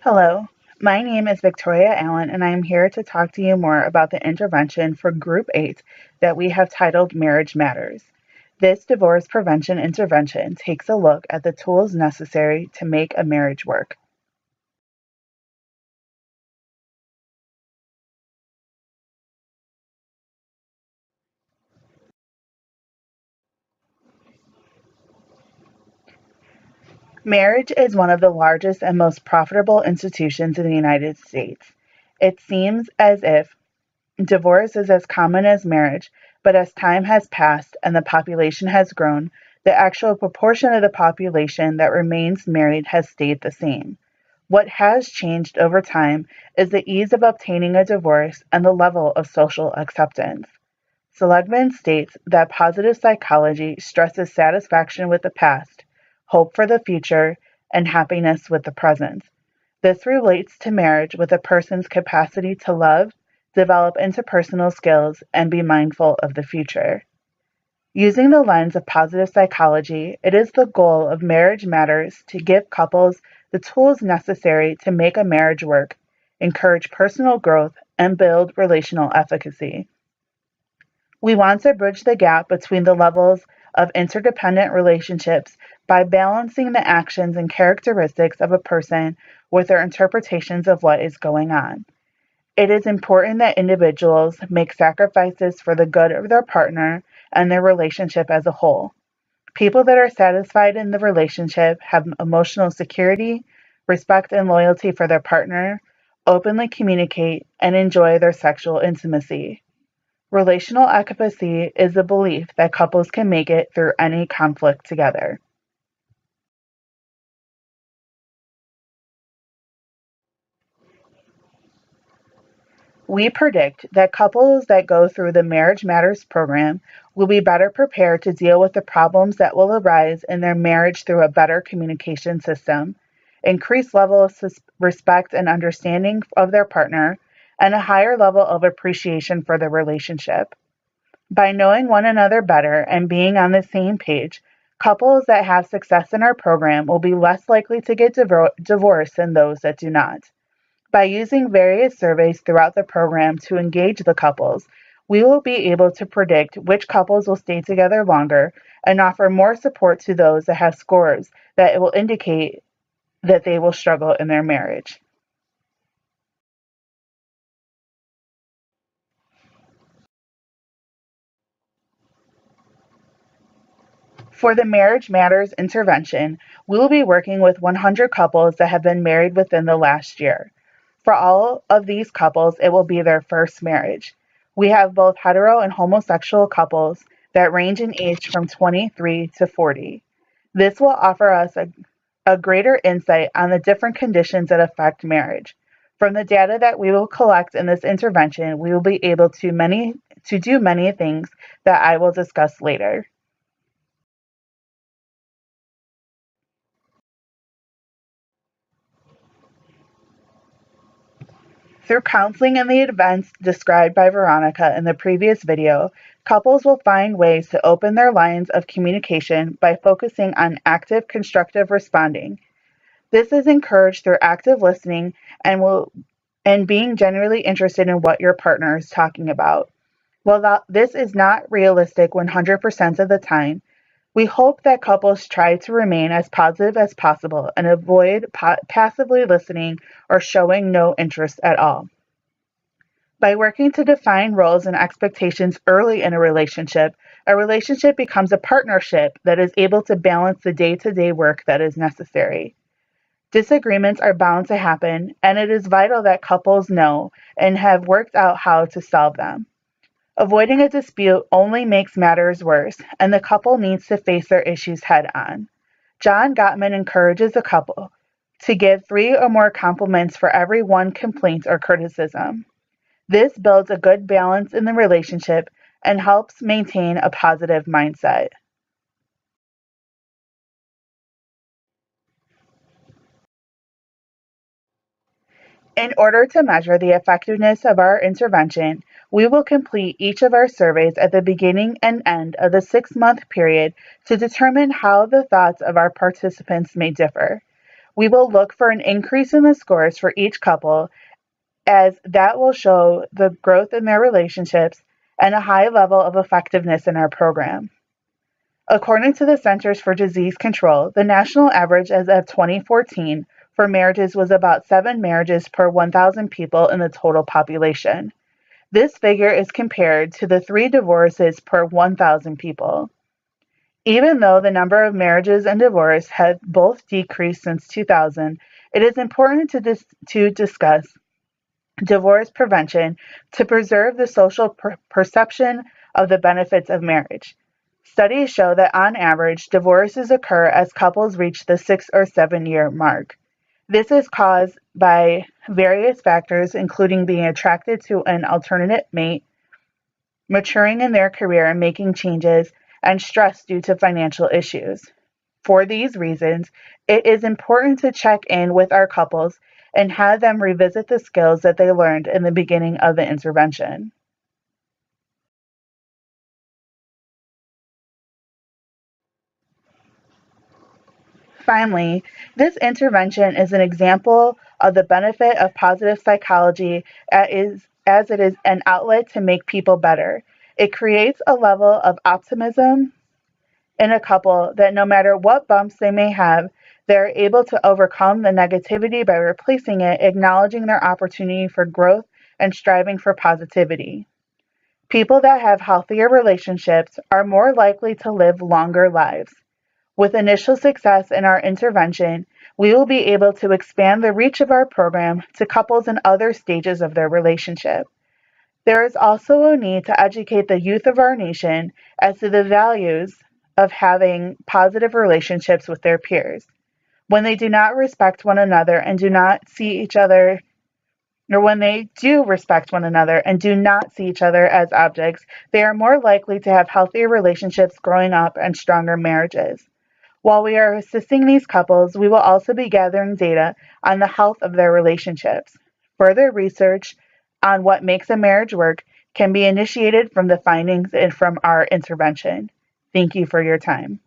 Hello, my name is Victoria Allen, and I am here to talk to you more about the intervention for Group 8 that we have titled Marriage Matters. This divorce prevention intervention takes a look at the tools necessary to make a marriage work. Marriage is one of the largest and most profitable institutions in the United States. It seems as if divorce is as common as marriage, but as time has passed and the population has grown, the actual proportion of the population that remains married has stayed the same. What has changed over time is the ease of obtaining a divorce and the level of social acceptance. Seligman states that positive psychology stresses satisfaction with the past, hope for the future, and happiness with the present. This relates to marriage with a person's capacity to love, develop interpersonal skills, and be mindful of the future. Using the lens of positive psychology, it is the goal of Marriage Matters to give couples the tools necessary to make a marriage work, encourage personal growth, and build relational efficacy. We want to bridge the gap between the levels of interdependent relationships by balancing the actions and characteristics of a person with their interpretations of what is going on. It is important that individuals make sacrifices for the good of their partner and their relationship as a whole. People that are satisfied in the relationship have emotional security, respect and loyalty for their partner, openly communicate, and enjoy their sexual intimacy. Relational efficacy is the belief that couples can make it through any conflict together. We predict that couples that go through the Marriage Matters program will be better prepared to deal with the problems that will arise in their marriage through a better communication system, increased level of respect and understanding of their partner, and a higher level of appreciation for the relationship. By knowing one another better and being on the same page, couples that have success in our program will be less likely to get divorced than those that do not. By using various surveys throughout the program to engage the couples, we will be able to predict which couples will stay together longer and offer more support to those that have scores that will indicate that they will struggle in their marriage. For the Marriage Matters intervention, we will be working with 100 couples that have been married within the last year. For all of these couples, it will be their first marriage. We have both hetero and homosexual couples that range in age from 23 to 40. This will offer us a greater insight on the different conditions that affect marriage. From the data that we will collect in this intervention, we will be able to do many things that I will discuss later. Through counseling and the events described by Veronica in the previous video, couples will find ways to open their lines of communication by focusing on active constructive responding. This is encouraged through active listening and being genuinely interested in what your partner is talking about. While this is not realistic 100% of the time, we hope that couples try to remain as positive as possible and avoid passively listening or showing no interest at all. By working to define roles and expectations early in a relationship becomes a partnership that is able to balance the day to day work that is necessary. Disagreements are bound to happen, and it is vital that couples know and have worked out how to solve them. Avoiding a dispute only makes matters worse, and the couple needs to face their issues head on. John Gottman encourages a couple to give 3 or more compliments for every one complaint or criticism. This builds a good balance in the relationship and helps maintain a positive mindset. In order to measure the effectiveness of our intervention, we will complete each of our surveys at the beginning and end of the 6-month period to determine how the thoughts of our participants may differ. We will look for an increase in the scores for each couple, as that will show the growth in their relationships and a high level of effectiveness in our program. According to the Centers for Disease Control, the national average as of 2014 for marriages was about 7 marriages per 1,000 people in the total population. This figure is compared to the 3 divorces per 1,000 people. Even though the number of marriages and divorce have both decreased since 2000, it is important to discuss divorce prevention to preserve the social perception of the benefits of marriage. Studies show that on average, divorces occur as couples reach the 6 or 7 year mark. This is caused by various factors, including being attracted to an alternate mate, maturing in their career and making changes, and stress due to financial issues. For these reasons, it is important to check in with our couples and have them revisit the skills that they learned in the beginning of the intervention. Finally, this intervention is an example of the benefit of positive psychology as it is an outlet to make people better. It creates a level of optimism in a couple that no matter what bumps they may have, they're able to overcome the negativity by replacing it, acknowledging their opportunity for growth, and striving for positivity. People that have healthier relationships are more likely to live longer lives. With initial success in our intervention, we will be able to expand the reach of our program to couples in other stages of their relationship. There is also a need to educate the youth of our nation as to the values of having positive relationships with their peers. When they do not respect one another and do not see each other, or when they do respect one another and do not see each other as objects, they are more likely to have healthier relationships growing up and stronger marriages. While we are assisting these couples, we will also be gathering data on the health of their relationships. Further research on what makes a marriage work can be initiated from the findings and from our intervention. Thank you for your time.